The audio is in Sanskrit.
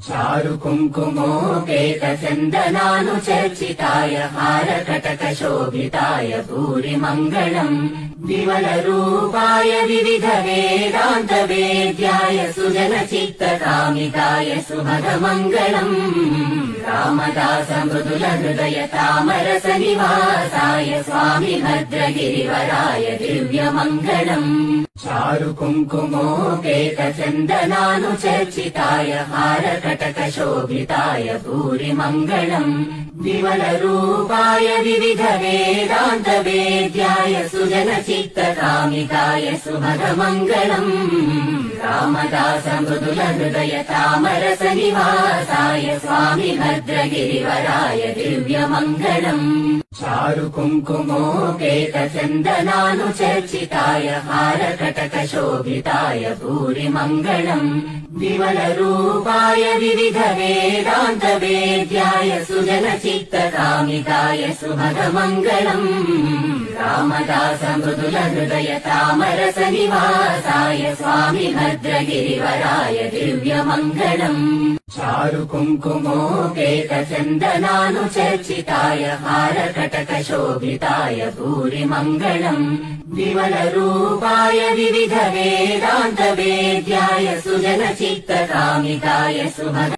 चारु कुङ्कुमोपेतचन्दनानुचर्चिताय हारकटकशोभिताय भूरिमङ्गलम् विमलरूपाय विविधवेदान्तवेद्याय सुजनचित्तकामिकाय सुभगमङ्गलम् रामदास मृदुलहृदय तामरसनिवासाय स्वामि भद्रगिरिवराय दिव्यमङ्गलम् चारु कुङ्कुमोपेतचन्दनानुचर्चिताय हारकटकशोभिताय भूरिमङ्गलम् विमलरूपाय विविधवेदान्तवेद्याय सुजनचित्तकामिकाय सुभगमङ्गलम् रामदास मृदुलहृदय तामरसनिवासाय स्वामि भद्रगिरिवराय दिव्यमङ्गलम् चारु कुङ्कुमोपेतचन्दनानुचर्चिताय हारकटकशोभिताय भूरिमङ्गलम् विमलरूपाय विविधवेदान्तवेद्याय सुजनचित्तकामिकाय सुभगमङ्गलम् रामदास मृदुलहृदय तामरसनिवासाय स्वामि भद्रगिरिवराय दिव्यमङ्गलम् चारु कुङ्कुमोपेतचन्दनानुचर्चिताय हारकटकशोभिताय भूरिमङ्गलम् विमलरूपाय विविधवेदान्तवेद्याय सुजनचित्तकामिकाय सुभग